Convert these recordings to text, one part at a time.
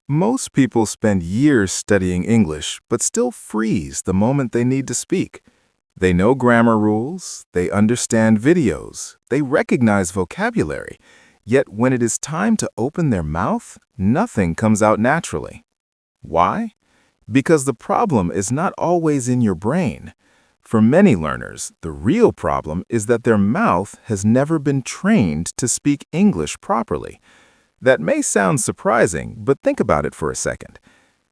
Most people spend years studying English, but still freeze the moment they need to speak. They know grammar rules, they understand videos, they recognize vocabulary, yet when it is time to open their mouth, nothing comes out naturally. Why? Because the problem is not always in your brain. For many learners, the real problem is that their mouth has never been trained to speak English properly. That may sound surprising, but think about it for a second.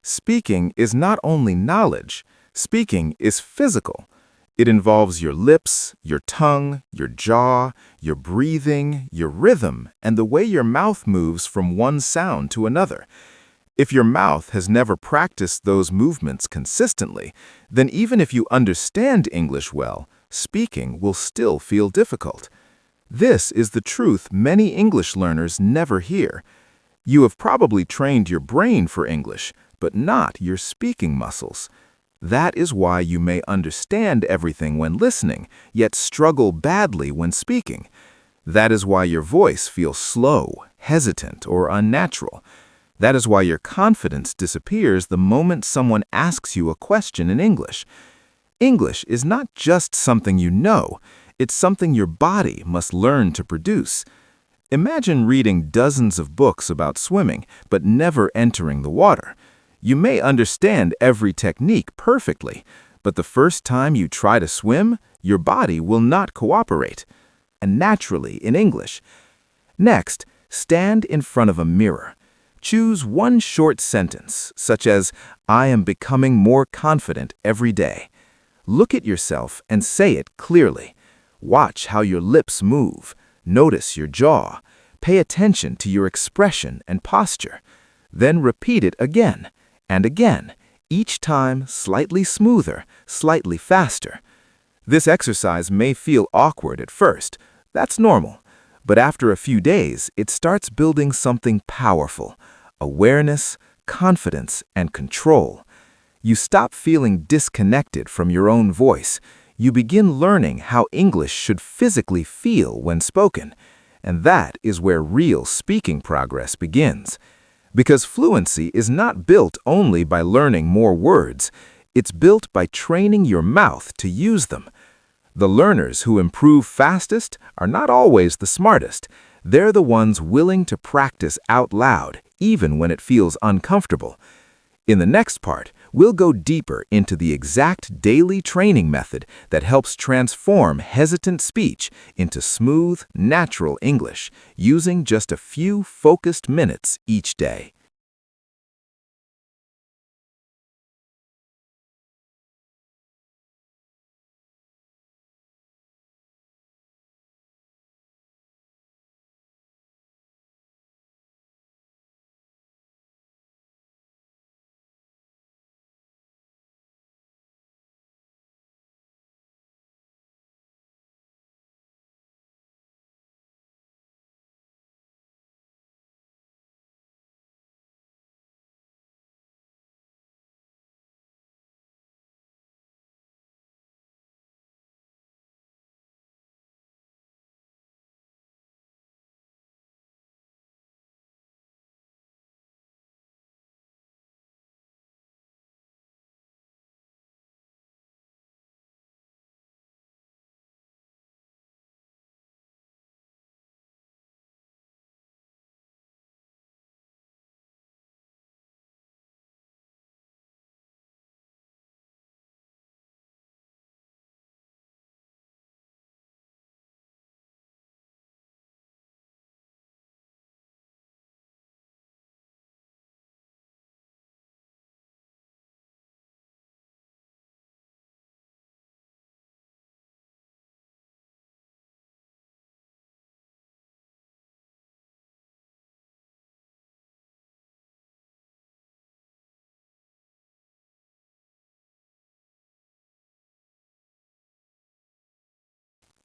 Speaking is not only knowledge, speaking is physical. It involves your lips, your tongue, your jaw, your breathing, your rhythm, and the way your mouth moves from one sound to another. If your mouth has never practiced those movements consistently, then even if you understand English well, speaking will still feel difficult. This is the truth many English learners never hear. You have probably trained your brain for English, but not your speaking muscles. That is why you may understand everything when listening, yet struggle badly when speaking. That is why your voice feels slow, hesitant, or unnatural. That is why your confidence disappears the moment someone asks you a question in English. English is not just something you know, it's something your body must learn to produce. Imagine reading dozens of books about swimming, but never entering the water. You may understand every technique perfectly, but the first time you try to swim, your body will not cooperate. And naturally in English. Next, stand in front of a mirror. Choose one short sentence, such as, "I am becoming more confident every day." Look at yourself and say it clearly. Watch how your lips move. Notice your jaw. Pay attention to your expression and posture. Then repeat it again and again, each time slightly smoother, slightly faster. This exercise may feel awkward at first. That's normal. But after a few days, it starts building something powerful: awareness, confidence, and control. You stop feeling disconnected from your own voice. You begin learning how English should physically feel when spoken. And that is where real speaking progress begins. Because fluency is not built only by learning more words. It's built by training your mouth to use them. The learners who improve fastest are not always the smartest. They're the ones willing to practice out loud, even when it feels uncomfortable. In the next part, we'll go deeper into the exact daily training method that helps transform hesitant speech into smooth, natural English, using just a few focused minutes each day.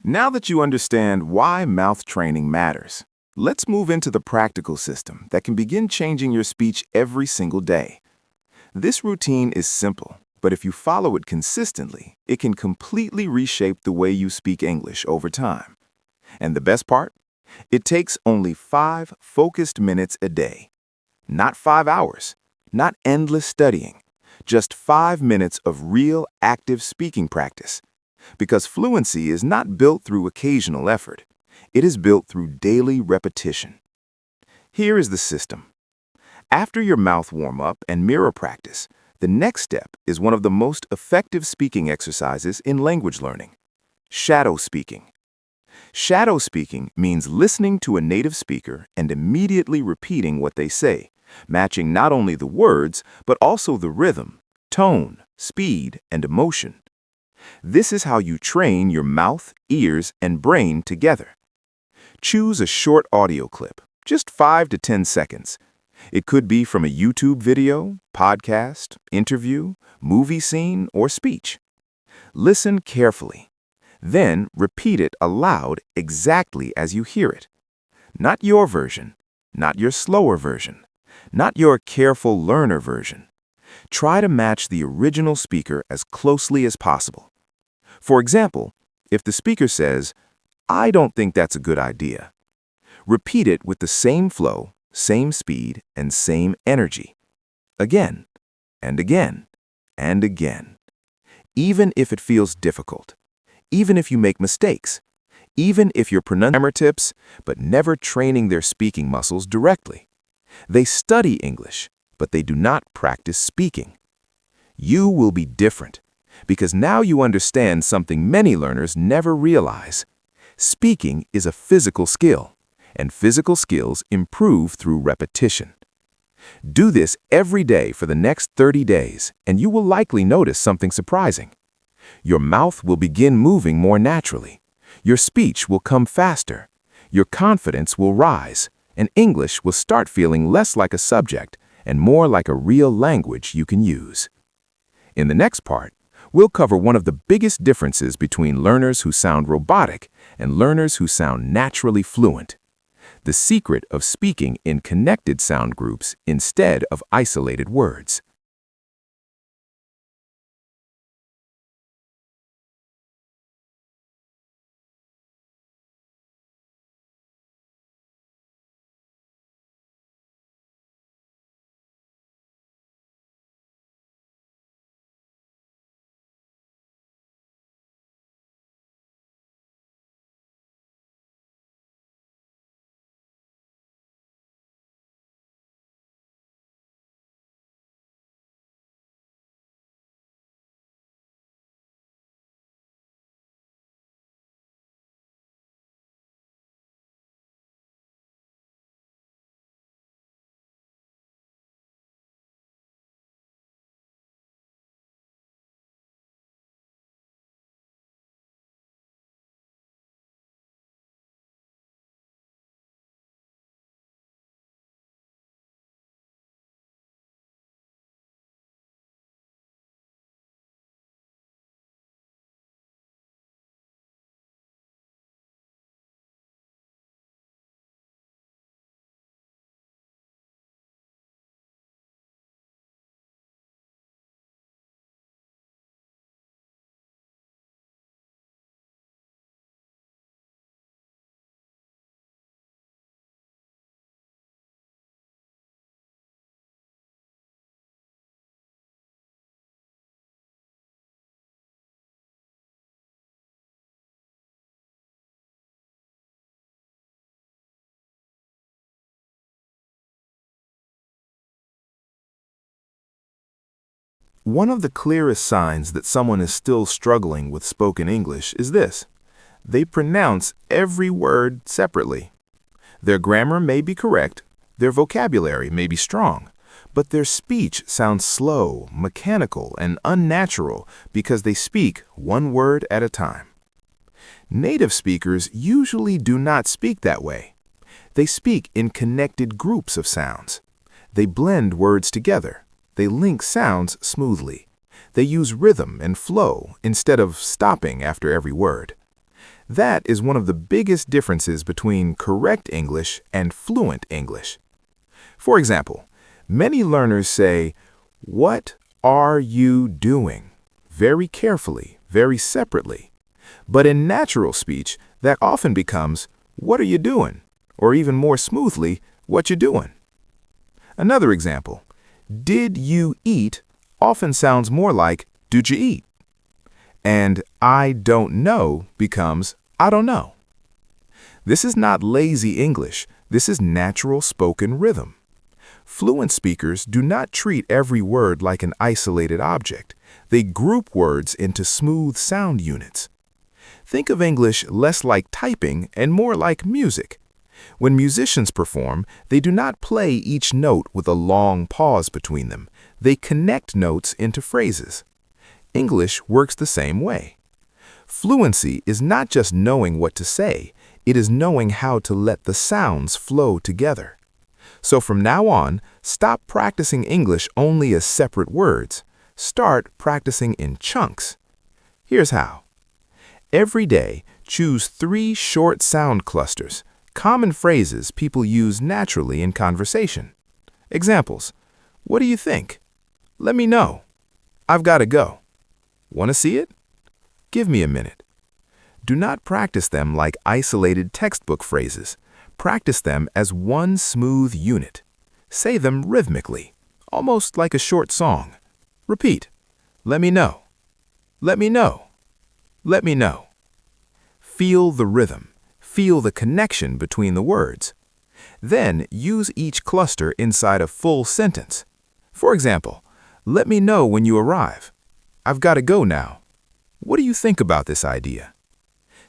Now that you understand why mouth training matters, let's move into the practical system that can begin changing your speech every single day. This routine is simple, but if you follow it consistently, it can completely reshape the way you speak English over time. And the best part? It takes only 5 focused minutes a day. Not 5 hours, not endless studying, just 5 minutes of real active speaking practice. Because fluency is not built through occasional effort. It is built through daily repetition. Here is the system. After your mouth warm-up and mirror practice, the next step is one of the most effective speaking exercises in language learning: shadow speaking. Shadow speaking means listening to a native speaker and immediately repeating what they say, matching not only the words, but also the rhythm, tone, speed, and emotion. This is how you train your mouth, ears, and brain together. Choose a short audio clip, just 5 to 10 seconds. It could be from a YouTube video, podcast, interview, movie scene, or speech. Listen carefully. Then repeat it aloud exactly as you hear it. Not your version, not your slower version, not your careful learner version. Try to match the original speaker as closely as possible. For example, if the speaker says, "I don't think that's a good idea," repeat it with the same flow, same speed, and same energy. Again, and again, and again. Even if it feels difficult. Even if you make mistakes. Even if you're pronouncing grammar tips, but never training their speaking muscles directly. They study English, but they do not practice speaking. You will be different, because now you understand something many learners never realize. Speaking is a physical skill, and physical skills improve through repetition. Do this every day for the next 30 days, and you will likely notice something surprising. Your mouth will begin moving more naturally. Your speech will come faster. Your confidence will rise, and English will start feeling less like a subject and more like a real language you can use. In the next part, we'll cover one of the biggest differences between learners who sound robotic and learners who sound naturally fluent. The secret of speaking in connected sound groups instead of isolated words. One of the clearest signs that someone is still struggling with spoken English is this: they pronounce every word separately. Their grammar may be correct, their vocabulary may be strong, but their speech sounds slow, mechanical, and unnatural because they speak one word at a time. Native speakers usually do not speak that way. They speak in connected groups of sounds. They blend words together. They link sounds smoothly. They use rhythm and flow instead of stopping after every word. That is one of the biggest differences between correct English and fluent English. For example, many learners say, "What are you doing?" very carefully, very separately. But in natural speech, that often becomes, "What are you doing?" or even more smoothly, "What you doing?" Another example, did you eat often sounds more like did you eat? And I don't know becomes I don't know. This is not lazy English. This is natural spoken rhythm. Fluent speakers do not treat every word like an isolated object. They group words into smooth sound units. Think of English less like typing and more like music. When musicians perform, they do not play each note with a long pause between them. They connect notes into phrases. English works the same way. Fluency is not just knowing what to say, it is knowing how to let the sounds flow together. So from now on, stop practicing English only as separate words. Start practicing in chunks. Here's how. Every day, choose 3 short sound clusters, common phrases people use naturally in conversation. Examples. What do you think? Let me know. I've got to go. Want to see it? Give me a minute. Do not practice them like isolated textbook phrases. Practice them as one smooth unit. Say them rhythmically, almost like a short song. Repeat. Let me know. Let me know. Let me know. Feel the rhythm. Feel the connection between the words. Then use each cluster inside a full sentence. For example, let me know when you arrive. I've got to go now. What do you think about this idea?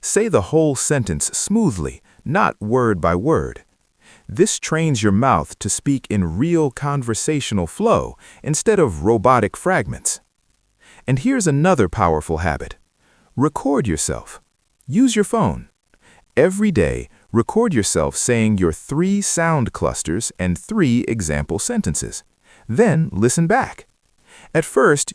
Say the whole sentence smoothly, not word by word. This trains your mouth to speak in real conversational flow instead of robotic fragments. And here's another powerful habit. Record yourself. Use your phone. Every day, record yourself saying your 3 sound clusters and 3 example sentences. Then listen back. At first,